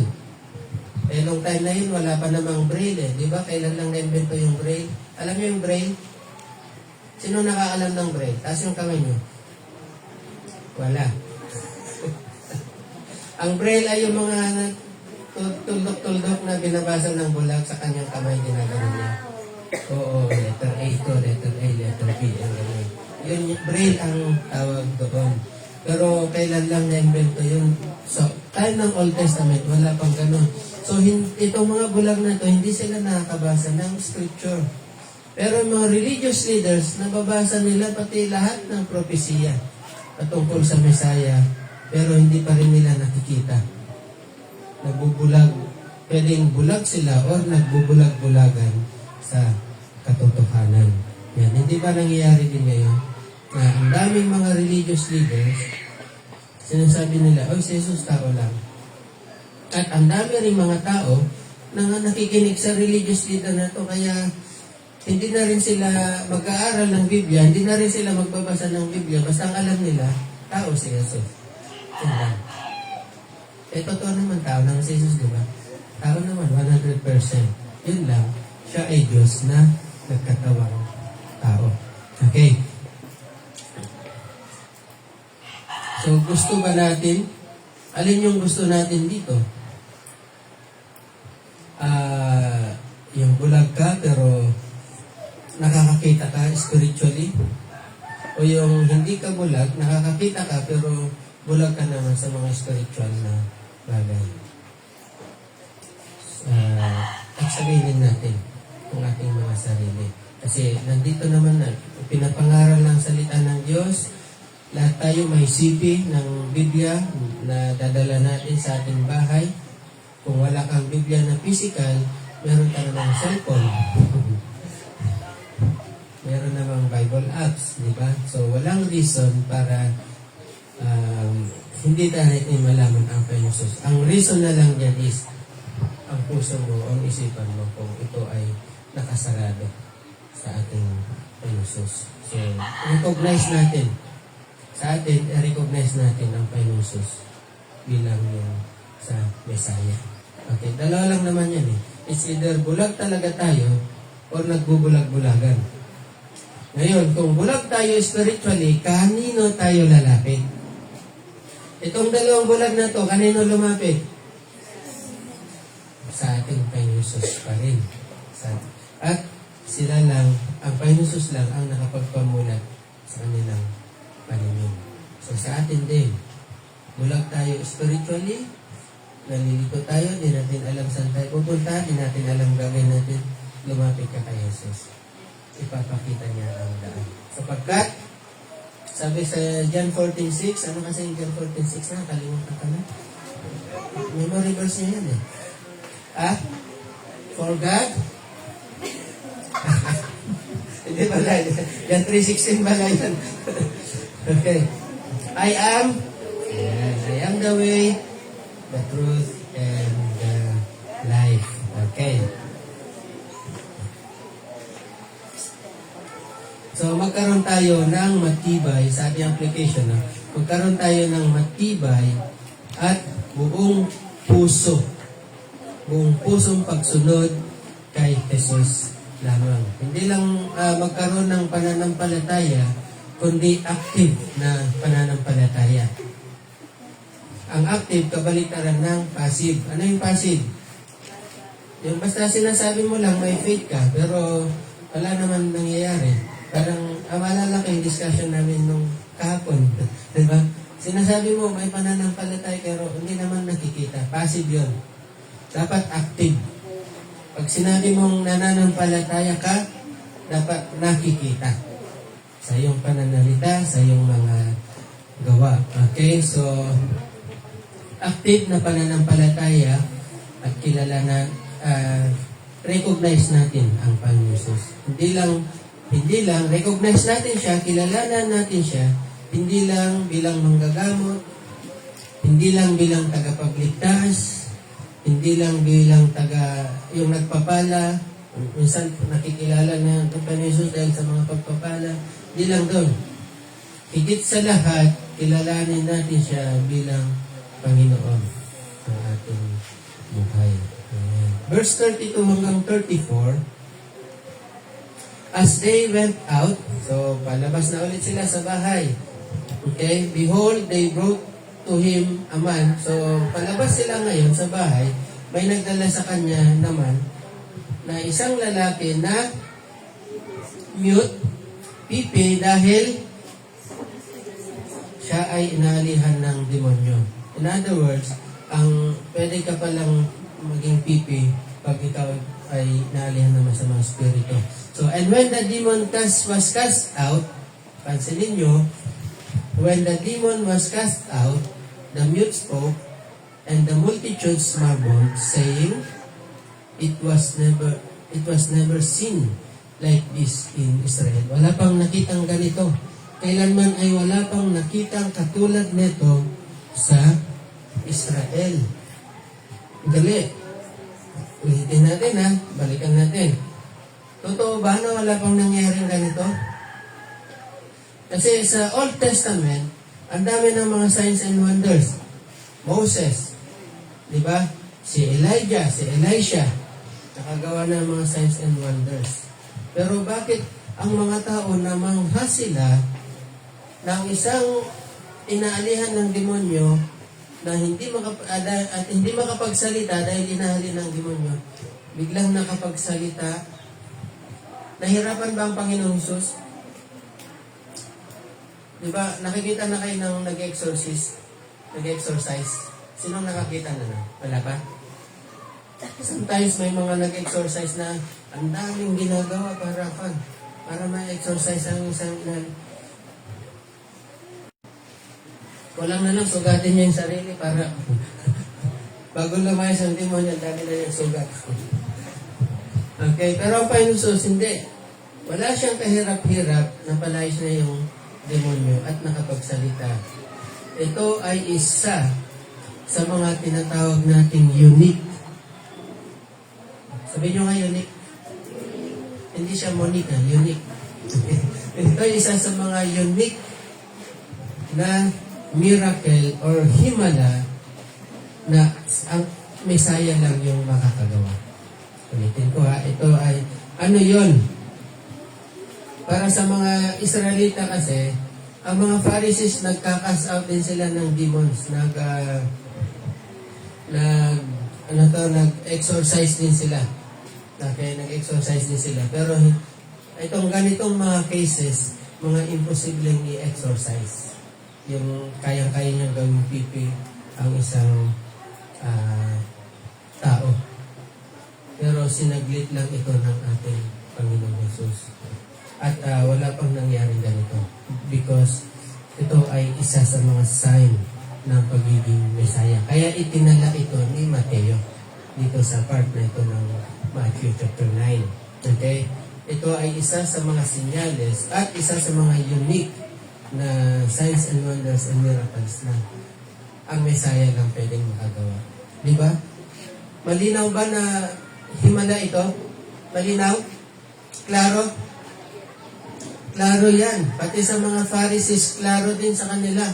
Nung time na yun, wala pa namang braille eh. Di ba? Kailan lang na-invento yung braille? Alam niyo yung braille? Sino nakaalam ng braille? Taas yung kamay niyo. Wala. Ang braille ay yung mga tuldok-tuldok na binabasa ng bulag sa kanyang kamay, ginagano niya. Oo, letter A to, letter A, letter B, ang gano'n. Yun, braille ang tawag doon. Pero kailan lang na-invento yun? So, time ng Old Testament, wala pang gano'n. So, itong mga bulag na to, hindi sila nakakabasa ng scripture. Pero yung mga religious leaders, nababasa nila pati lahat ng propesiya patungkol sa Messiah, pero hindi pa rin nila nakikita. Nagbubulag, pwedeng bulag sila or nagbubulag-bulagan sa katotohanan. Yan, hindi ba nangyayari din ngayon na ang daming mga religious leaders, sinasabi nila, oy, si Jesus tao lang. At ang dami rin mga tao na nakikinig sa religious leader na to, kaya hindi na rin sila mag-aaral ng Biblia, hindi na rin sila magbabasa ng Biblia, basta ang alam nila, tao si Jesus. Yan lang. Totoo naman, tao naman si Jesus, di ba? Tao naman, 100%. Yun lang, siya ay Diyos na nagkatawang tao. Okay. So, gusto ba natin? Alin yung gusto natin dito? Yung bulag ka pero nakakakita ka spiritually? O yung hindi ka bulag, nakakakita ka pero bulag ka naman sa mga spiritual na bagay? Sabihin natin kung ating mga sarili. Kasi nandito naman na pinapangaral ng salita ng Diyos. Lahat tayo may sipi ng Biblia na dadala natin sa ating bahay. Kung wala kang Biblia na physical, meron ka namang cellphone. Meron namang Bible apps, di ba? So, walang reason para hindi natin malaman ang Panginoon. Ang reason na lang yan is ang puso mo, ang isipan mo kung ito ay nakasarado sa ating Panginoon. So, recognize natin. Sa atin, recognize natin ang Panginoon bilang yung sa Messiah. Okay, dalawa lang naman yan eh. It's either bulag talaga tayo or nagbubulag-bulagan. Ngayon, kung bulag tayo spiritually, kanino tayo lalapit? Itong dalawang bulag na to, kanino lumapit? Sa ating Panginoon pa rin. At sila lang, ang Panginoon lang ang nakapagpamulat sa kanilang paningin. So sa atin din, bulag tayo spiritually, nalilito tayo, di natin alam saan tayo pupunta, di natin alam gagawin natin, lumapit ka kay Jesus. Ipapakita niya ang daan. Sapagkat, sabi sa John 14:6, ano kasi yung John 14:6 na? Kalimutan ka na. Memory verse niya yan eh. For God? Hindi pala. Yan 3:16 pala yan. Okay. I am the way, the truth, and the life. Okay. So, magkaroon tayo ng matibay sa ating application. Magkaroon tayo ng matibay at buong pusong pagsunod kay Jesus lamang. Hindi lang magkaroon ng pananampalataya, kundi active na pananampalataya. Ang active, kabalitaran ng passive. Ano yung passive? Yung basta sinasabi mo lang, may faith ka, pero wala naman nangyayari. Parang, maalala ko yung discussion namin nung kahapon. Diba? Sinasabi mo, may pananampalataya, pero hindi naman nakikita. Passive yun. Dapat active. Pag sinabi mong nananampalataya ka, dapat nakikita sa iyong pananalita, sa iyong mga gawa. Okay? So, active na pananampalataya at kilala na, recognize natin ang Panginoon Jesus. Hindi lang, recognize natin siya, kilalanan natin siya, hindi lang bilang manggagamot, hindi lang bilang tagapagligtas, hindi lang bilang yung nagpapala, minsan nakikilala na ang Panginoon Jesus dahil sa mga pagpapala, hindi lang doon. Higit sa lahat, kilalanin natin siya bilang Panginoon ng ating buhay. Ayan. Verse 32 hanggang 34, as they went out, so palabas na ulit sila sa bahay. Okay? Behold, they brought to him a man. So, palabas sila ngayon sa bahay, may nagdala sa kanya naman na isang lalaki na mute, pipi, dahil siya ay inaalihan ng demonyo. In other words, pwede ka palang maging pipi pag ikaw ay naalihan ng masamang spirito. So, and when the demon was cast out, pansinin nyo, when the demon was cast out, the mute spoke, and the multitudes marveled, saying, it was never seen like this in Israel. Wala pang nakitang ganito. Kailanman ay wala pang nakitang katulad nito sa Israel. Dali. Ulitin natin ha. Balikan natin. Totoo ba na wala pang nangyaring ganito? Kasi sa Old Testament, ang dami ng mga signs and wonders. Moses, di ba? Si Elijah, si Elisha, nakagawa ng mga signs and wonders. Pero bakit ang mga tao namangha sila ng isang inaalihan ng demonyo na hindi makapagsalita dahil inahalin ng demonyo, biglang nakapagsalita? Nahirapan ba ang Panginoong Hesus? Di ba, nakikita na kayo ng nag-exorcise? Sinong nakakita na? Wala pa? Sometimes may mga nag-exorcise na ang daming ginagawa para ma-exorcise ang isang kulang na lang sugatin niya yung sarili para bago lumayas ang demonyo, dami na yung sugat. Okay, pero ang Panginoon Hesus, hindi. Wala siyang kahirap-hirap na palayas na yung demonyo at nakapagsalita. Ito ay isa sa mga tinatawag nating unique. Sabihin nyo nga unique. Hindi siya Monique, unique. Ito ay isa sa mga unique na miracle or himala na ang Messiah lang yung makakagawa. Ulitin ko ha, ito ay, ano yon? Para sa mga Israelita kasi, ang mga Pharisees nagka-cast out din sila ng demons. Nag-exorcise din sila. Okay, nag-exorcise din sila. Pero itong ganitong mga cases, mga imposibleng i-exorcise. Yung kayang-kaya niyang gawing pipi ang isang tao. Pero sinaglit lang ito ng ating Panginoong Hesus. At wala pang nangyaring ganito. Because ito ay isa sa mga sign ng pagiging Messiah. Kaya itinala ito ni Mateo dito sa part na ito ng Matthew chapter 9. Okay? Ito ay isa sa mga sinyales at isa sa mga unique na signs and wonders and miracles na ang Messiah lang pwedeng makagawa. Di ba? Malinaw ba na himala ito? Malinaw? Klaro? Klaro yan. Pati sa mga Pharisees, klaro din sa kanila.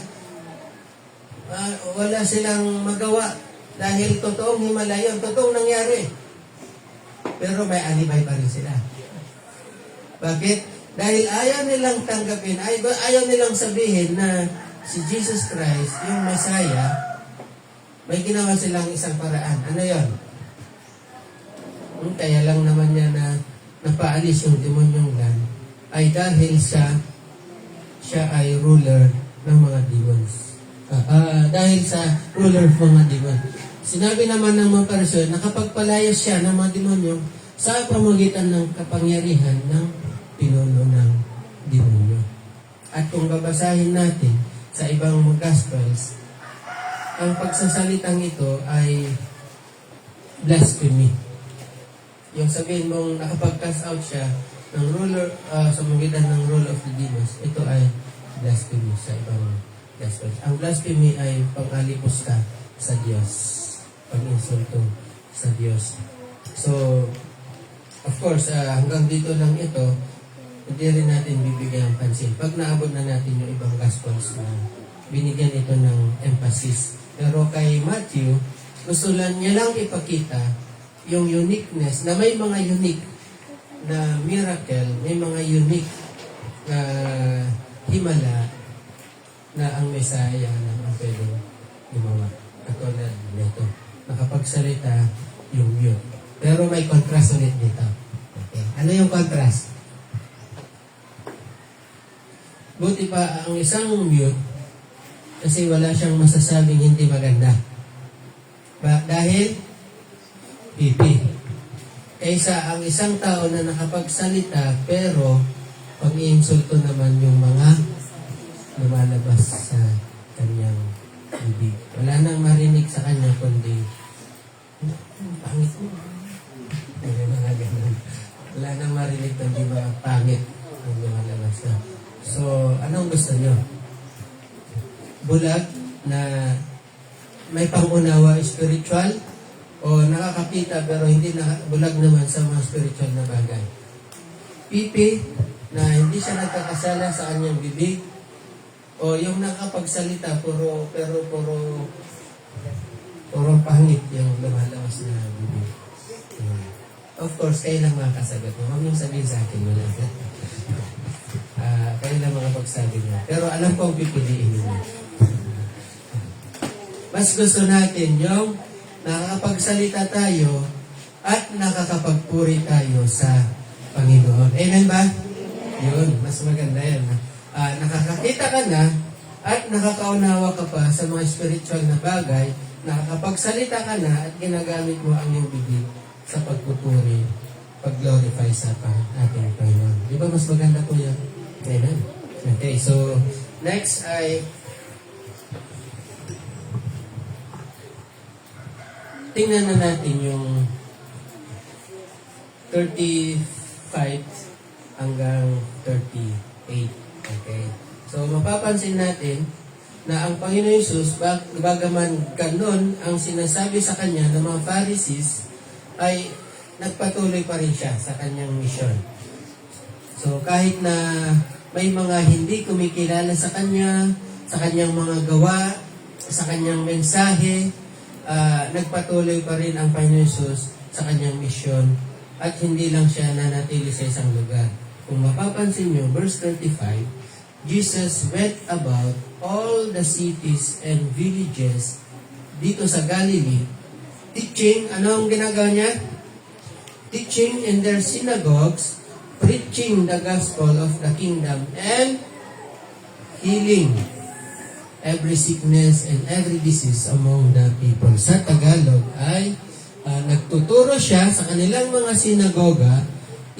Wala silang magawa dahil totoong himala yun. Totoong nangyari. Pero may alibay pa rin sila. Bakit? Dahil ayaw nilang tanggapin, ayaw nilang sabihin na si Jesus Christ, yung Messiah, may ginawa silang isang paraan. Ano yun? Kaya lang naman niya na napaalis yung demonyong yan ay dahil siya ay ruler ng mga demons. Dahil sa ruler ng mga demons. Sinabi naman ng mga Pariseo, nakapagpalayas siya ng mga demonyo sa pamamagitan ng kapangyarihan ng pinuno ng demonyo. At kung babasahin natin sa ibang mga Gospels, ang pagsasalitang ito ay blasphemy. Yung sabihin mong nakapag-cast out siya ng ruler, sa pamamagitan ng rule of the demons, ito ay blasphemy sa ibang Gospels. Ang blasphemy ay pag-alipos ka sa Diyos, pag-insulto sa Diyos. So, of course, hanggang dito lang ito, hindi rin natin bibigyan ng pansin. Pag naabot na natin yung ibang Gospels na binigyan ito ng emphasis. Pero kay Matthew, gusto lang niya lang ipakita yung uniqueness, na may mga unique na miracle, may mga unique na himala na ang Messiah na ang pwedeng gumawa. Katulad nito, nakapagsalita yung mute. Pero may contrast ulit dito. Okay. Ano yung contrast? Buti pa ang isang mute kasi wala siyang masasabing hindi maganda. Dahil pipi. Kaysa ang isang tao na nakapagsalita, pero pag-iinsulto naman yung mga lumalabas sa kanyang bibig. Wala nang marinig sa kanya, kundi, pangit mo. May mga ganun. Wala nang marinig, kundi ba pangit ang lumalabas na. So, anong gusto nyo? Bulag na may pangunawa spiritual o nakakakita pero hindi bulag naman sa mga spiritual na bagay. Pipi na hindi siya nagkakasala sa kanyang bibig o yung nakapagsalita puro pangit yung lumalabas na bibig. Of course, kayo lang makakasagot mo. Huwag niyong sabihin sa akin wala. Kayo lang makapagsabi niya. Pero alam ko ang pipiliin niyo. Mas gusto natin yung nakakapagsalita tayo at nakakapagpuri tayo sa Panginoon. Amen ba? Yun, mas maganda yun. Nakakakita ka na at nakakaunawa ka pa sa mga spiritual na bagay, nakakapagsalita ka na at ginagamit mo ang iyong bibig sa pagpupuri, pag-glorify sa ating Panginoon. Di ba mas maganda po yun? Amen. Okay, so next ay tingnan na natin yung 35 hanggang 38. Okay? So, mapapansin natin na ang Panginoon Yesus, bagaman ganon ang sinasabi sa kanya ng mga Pharisees, ay nagpatuloy pa rin siya sa kanyang misyon. So, kahit na may mga hindi kumikilala sa kanya, sa kanyang mga gawa, sa kanyang mensahe, nagpatuloy pa rin ang Panginoon Yesus sa kanyang misyon at hindi lang siya nanatili sa isang lugar. Kung mapapansin nyo, verse 35, Jesus went about all the cities and villages dito sa Galilee, teaching, ano ang ginagawa niya? Teaching in their synagogues, preaching the gospel of the kingdom, and healing every sickness and every disease among the people. Sa Tagalog ay nagtuturo siya sa kanilang mga sinagoga,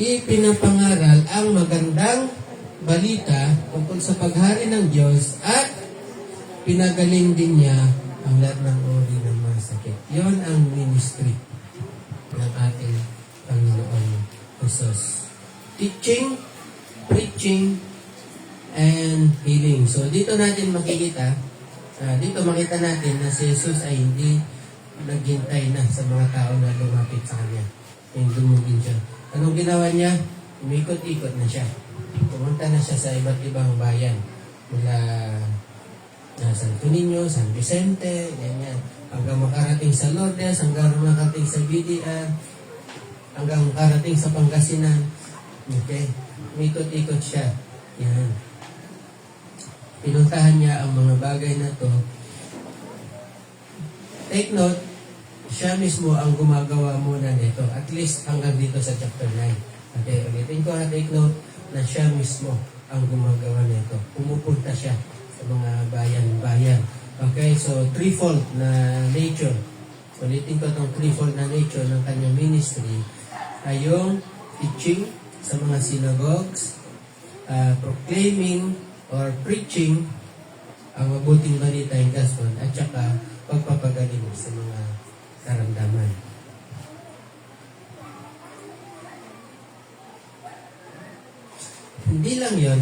ipinapangaral ang magandang balita tungkol sa paghari ng Diyos at pinagaling din niya ang lahat ng uri ng mga sakit. Yon ang ministry ng ating Panginoon Jesus. Teaching, preaching, and healing. So, dito natin makikita, makita natin na si Jesus ay hindi naghintay na sa mga tao na lumapit sa Kanya. Yung dumugin siya. Anong ginawa niya? Umikot-ikot na siya. Pumunta na siya sa iba't ibang bayan. Mula Santo Niño, San Vicente, ganyan. Hanggang makarating sa Lourdes, hanggang makarating sa BDR, hanggang makarating sa Pangasinan. Okay? Umikot-ikot siya. Yan. Pinuntahan niya ang mga bagay na to. Take note, siya mismo ang gumagawa muna nito. At least hanggang dito sa chapter 9. Okay, ulitin ko na take note na siya mismo ang gumagawa nito. Pumupunta siya sa mga bayan-bayan. Okay, so threefold na nature. Ulitin ko itong threefold na nature ng kanyang ministry ay yung teaching sa mga synagogues, proclaiming or preaching ang mabuting balita yung gospel at saka pagpapagaling sa mga karamdaman. Hindi lang yon.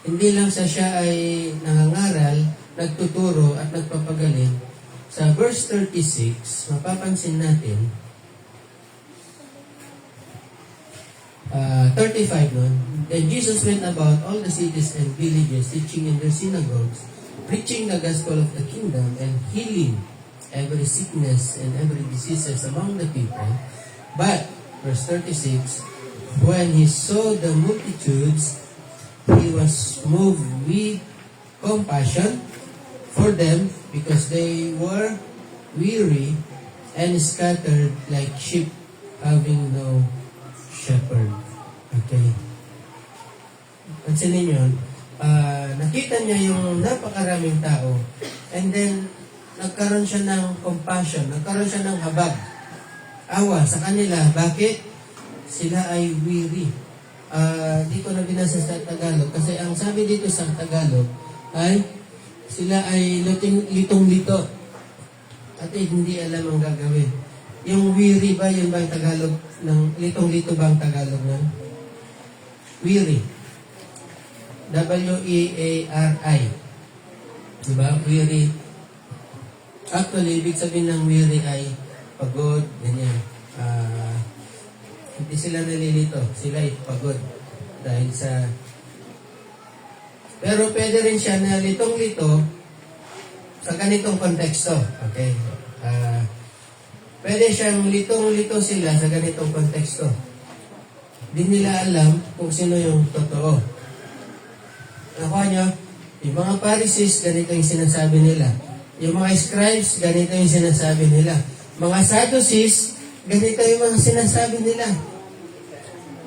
Hindi lang siya ay nangangaral, nagtuturo at nagpapagaling. Sa verse 36, mapapansin natin 35 nun. Then Jesus went about all the cities and villages, teaching in their synagogues, preaching the gospel of the kingdom, and healing every sickness and every diseases among the people. But, verse 36, when he saw the multitudes, he was moved with compassion for them because they were weary and scattered like sheep having no shepherd. Okay. Pansinin nyo, nakita niya yung napakaraming tao and then nagkaroon siya ng compassion, nagkaroon siya ng habag awa sa kanila. Bakit? Sila ay weary. Di ko na binasa sa Tagalog kasi ang sabi dito sa Tagalog ay sila ay litong-lito at hindi alam ang gagawin. Yung weary ba, yun ba ang Tagalog ng litong-lito ba ang Tagalog ng weary? W-E-A-R-I. Diba? Weary. Actually, ibig sabihin ng weary ay pagod, ganyan. Hindi sila nalilito. Sila ay pagod. Dahil sa... Pero pwede rin siya na litong-lito sa ganitong konteksto. Okay? Pwede siyang litong-lito sila sa ganitong konteksto. Di nila alam kung sino yung totoo. Nakuha nyo? Yung mga Pharisees, ganito yung sinasabi nila. Yung mga scribes, ganito yung sinasabi nila. Mga Sadducees, ganito yung mga sinasabi nila.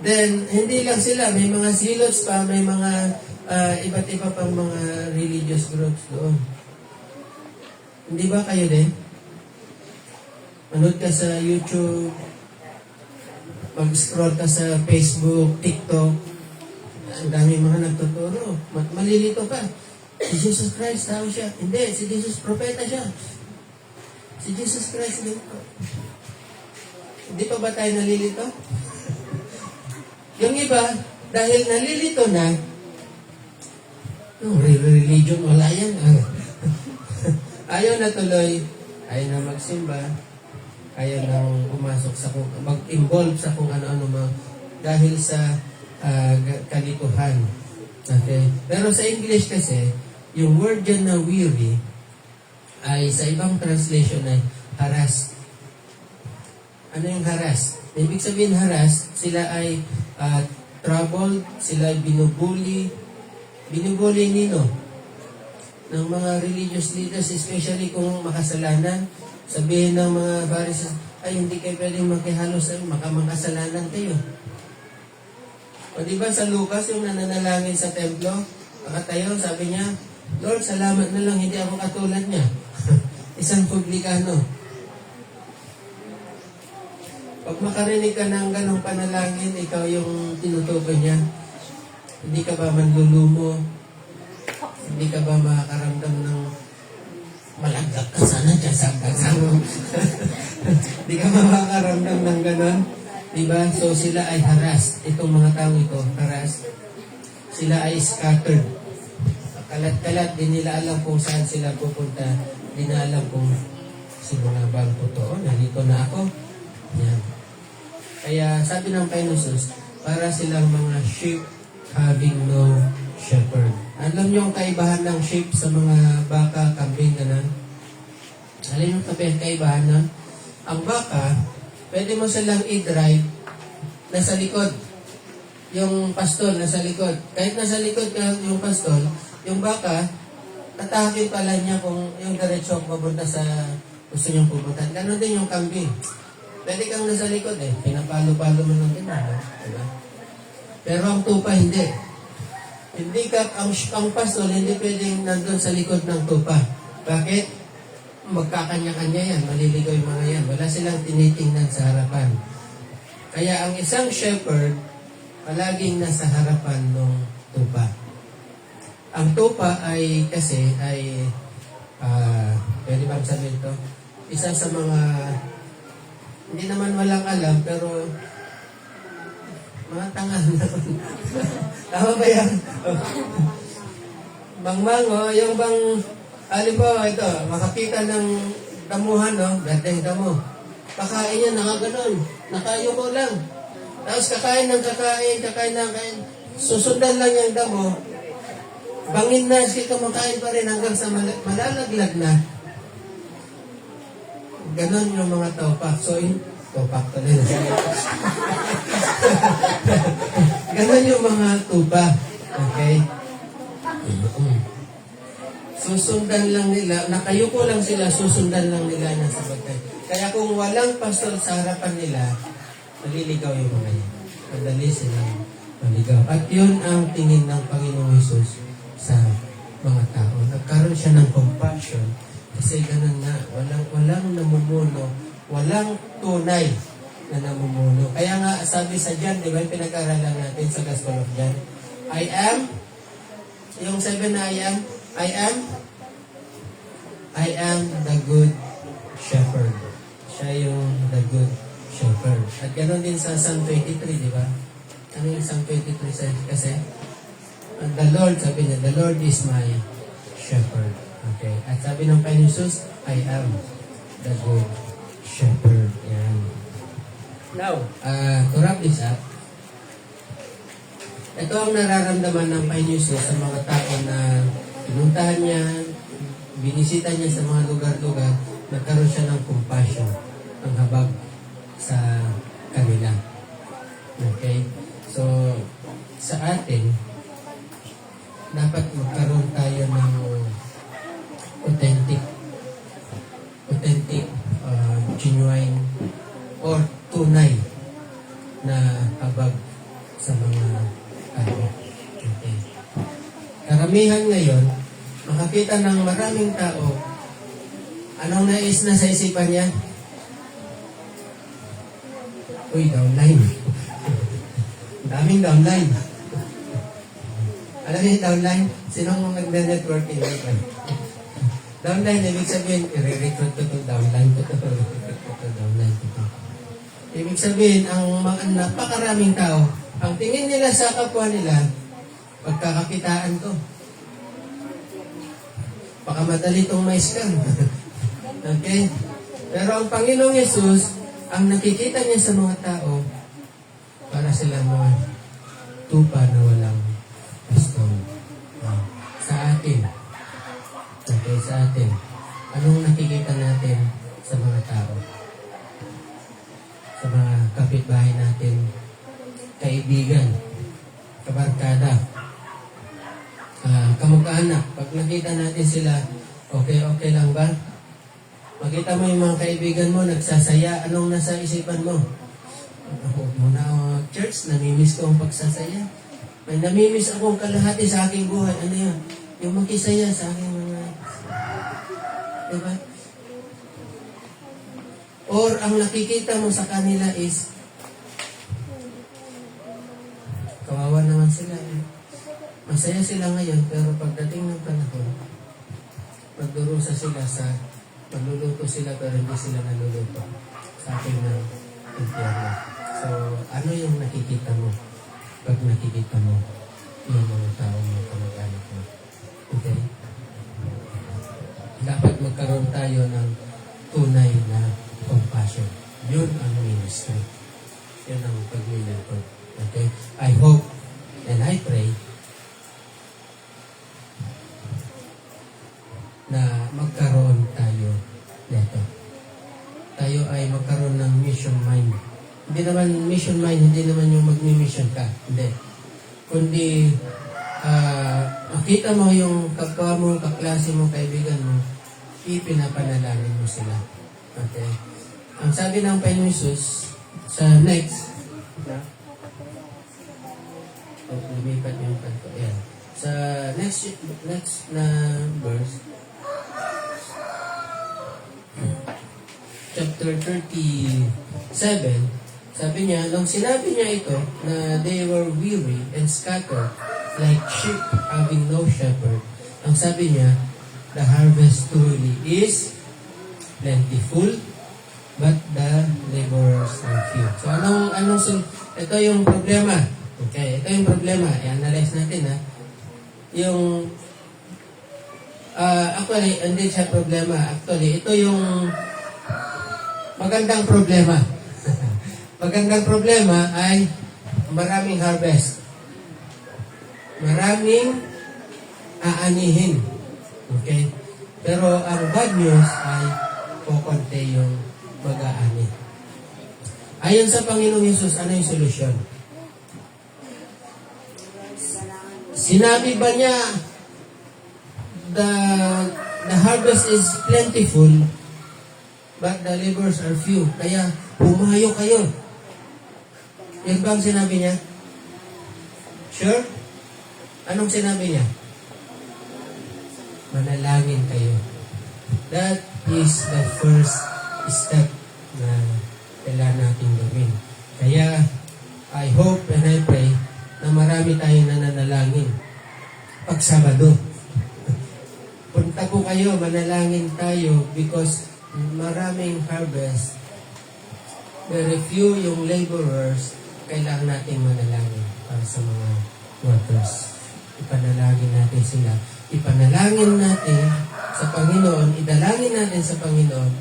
Then, hindi lang sila. May mga zealots pa, may mga iba't iba pang mga religious groups doon. Hindi ba kayo din? Manood ka sa YouTube, mag-scroll ka sa Facebook, TikTok, ang dami mga nagtuturo. Malilito ka. Si Jesus Christ, tao siya. Hindi, si Jesus, propeta siya. Si Jesus Christ, dito. Hindi pa ba tayo nalilito? Yung iba, dahil nalilito na, religion, wala yan. Ayaw na tuloy, ayaw na magsimba, ayaw na pumasok sa mag-involve sa kung ano-ano dahil sa kalituhan. Okay? Pero sa English kasi, yung word dyan na weary ay sa ibang translation ay harassed. Ano yung harassed? Ibig sabihin harassed, sila ay troubled, sila ay binubuli. Binubuli nino? Ng mga religious leaders, especially kung makasalanan. Sabihin ng mga Pharisees, ay hindi kayo pwedeng makihalo sa makasalanan kayo. O diba sa Lucas, yung nananalangin sa templo, nakatayo, sabi niya, Lord, salamat na lang, hindi ako katulad niya. Isang publikano. Pag makarinig ka ng ganong panalangin, ikaw yung tinutukoy niya. Hindi ka ba manlulumo? Hindi ka ba makakaramdam ng malagak ka sana dyan sa kasama? Hindi ka ba makakaramdam ng ganon? Diba? So sila ay harassed. Itong mga tao ito, harassed. Sila ay scattered. Kalat-kalat, di nila alam kung saan sila pupunta. Di na alam kung sino nga ba ang totoo. Nalito na ako. Yan. Kaya sabi ng Panginoon Jesus, para silang mga sheep having no shepherd. Alam niyo ang kaibahan ng sheep sa mga baka, kambing, ganan? Alam niyo ang kaibahan na? Ang baka, pwede mo silang i-drive nasa likod. Yung pastol nasa likod. Kahit nasa likod ka yung pastol, yung baka, tatahakin pala niya kung yung diretsyo papunta sa gusto niyong pupunta. Ganon din yung kambing. Pwede kang nasa likod eh. Pinapalo-palo mo lang din. Diba? Pero ang tupa hindi. Hindi ka, ang pastol, hindi pwedeng nandun sa likod ng tupa. Bakit? Magkakanya-kanya yan. Maliligaw yung mga yan. Wala silang tinitingnan sa harapan. Kaya ang isang shepherd, palaging nasa harapan ng tupa. Ang tupa ay kasi ay pwede bang sabihin ito? Isa sa mga hindi naman walang alam pero mga tanga naman. Tama ba yan? Mangmango, yung bang halimbawa ito, makakita ng damuhan, no? Dating damo. Kakain niya, nakaganon. Nakayuko lang. Tapos kakain ng kakain. Susundan lang yung damo. Bangin na, kumakain pa rin hanggang sa malalaglag na. Ganon yung mga topak. So, topak to rin. Ganon yung mga tupa. Okay? Susundan lang nila, nakayuko lang sila, susundan lang nila na sa bagay. Kaya kung walang pastol sa harapan nila, maliligaw yung mga yan. Madali silang maligaw. At yun ang tingin ng Panginoong Hesus sa mga tao. Nagkaroon siya ng compassion kasi ganun na, walang namumuno, walang tunay na namumuno. Kaya nga, sabi sa John, di ba, yung pinag-aralan natin sa Gospel of John, I am, yung 7 na I am the good shepherd. Siya yung the good shepherd. At ganoon din sa Psalm 23, di ba? Ano yung Psalm 23 kasi? The Lord, sabi niya, the Lord is my shepherd. Okay. At sabi ng Panginoon Jesus, I am the good shepherd. Yan. Now, to wrap this up, ito ang nararamdaman ng Panginoon Jesus sa mga tao na pinuntahan niya, binisita niya sa mga lugar-lugar, nagkaroon siya ng compassion, ng habag sa kanila. Okay? So, sa atin, dapat magkaroon tayo ng authentic, genuine, or tunay na habag sa mga tao. Okay. Karamihan ngayon, makakita ng maraming tao, anong nais na sa isipan niya? Uy, downline. Daming downline. Alam niyo yung downline? Sinong nagde-networking? Downline, ibig sabihin, i-recruit ko itong downline ko ito. Downline ko ito. Ibig sabihin, ang napakaraming tao, ang tingin nila sa kapwa nila, pagkakakitaan to. Baka madali itong may scam. Okay? Pero ang Panginoong Yesus, ang nakikita niya sa mga tao, para silang mga tupa na walang pastong. Sa atin. Okay, sa atin. Anong nakikita natin sa mga tao? Sa mga kapitbahay natin, kaibigan, kabarkada, kamag-anak. Pag nakita natin sila, okay lang ba? Makita mo yung mga kaibigan mo, nagsasaya, anong nasa isipan mo? Ako muna, church, namimiss ko ang pagsasaya. May namimiss akong kalahati sa aking buhay. Ano yun? Yung makisaya sa aking mga... Diba? Or ang nakikita mo sa kanila is kawawa naman sila. Masaya sila ngayon, pero pagdating ng panahon, magdurusa sila sa magluluto sila pero hindi sila naluluto sa ating ng impyerno. So, ano yung nakikita mo pag nakikita mo yung mga tao mo, kamag-anak mo? Okay? Dapat magkaroon tayo ng tunay na compassion. Yun ang ministry. Yun ang paglilingkod. Okay? I hope and I pray na magkaroon tayo nito. Tayo ay magkaroon ng mission mind. Hindi naman mission mind, hindi naman yung magmi-mission ka. Hindi. Kundi makita mo yung kapwa mo, kaklase mo, kaibigan mo, ipinapanalangin mo sila. Okay? Ang sabi ng Panginoon Jesus sa next, lumipat yung kanto. Ayan. Sa next na verse, chapter 37, sabi niya, nung sinabi niya ito, na they were weary and scattered like sheep having no shepherd, ang sabi niya, the harvest truly is plentiful, but the laborers are few. So, ito yung problema. Okay, ito yung problema. I-analyze natin, ha. Yung, actually, hindi siya problema. Actually, ito yung magandang problema. Magandang problema ay maraming harvest. Maraming aanihin. Okay? Pero ang bad news ay kukunti yung mag-aani. Ayon sa Panginoong Yesus, ano yung solusyon? Sinabi ba niya the harvest is plentiful but the laborers are few? Kaya pumayo kayo. Yan ba ang sinabi niya? Sure? Anong sinabi niya? Manalangin kayo. That is the first step na kailangan natin gawin. Kaya, I hope and I pray na marami tayong nananalangin pag Sabado. Punta po kayo, manalangin tayo because maraming harvest. Very few yung laborers, kailangan natin manalangin para sa mga workers. Ipanalangin natin sila. Ipanalangin natin sa Panginoon, idalangin natin sa Panginoon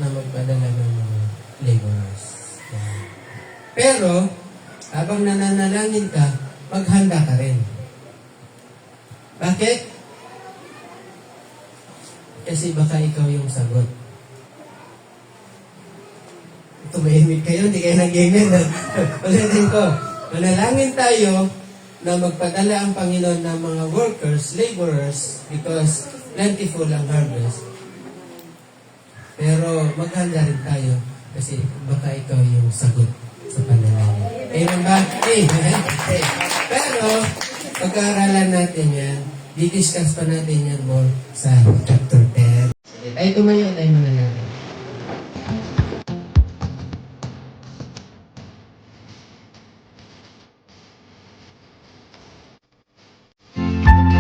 na magpadala ng mga laborers. Yan. Pero, habang nananalangin ka, maghanda ka rin. Bakit? Kasi baka ikaw yung sagot. Tumahimik kayo, hindi kayo nag-amen. Ulitin ko, manalangin tayo na magpadala ang Panginoon ng mga workers, laborers, because plentiful ang harvest. Pero maghanda rin tayo kasi baka ikaw yung sagot sa panalangin. Amen ba? Amen. Pero, pag-aaralan natin yan, didiscuss pa natin yan more sa chapter 10. Tayo tumayo, tayo manalangin.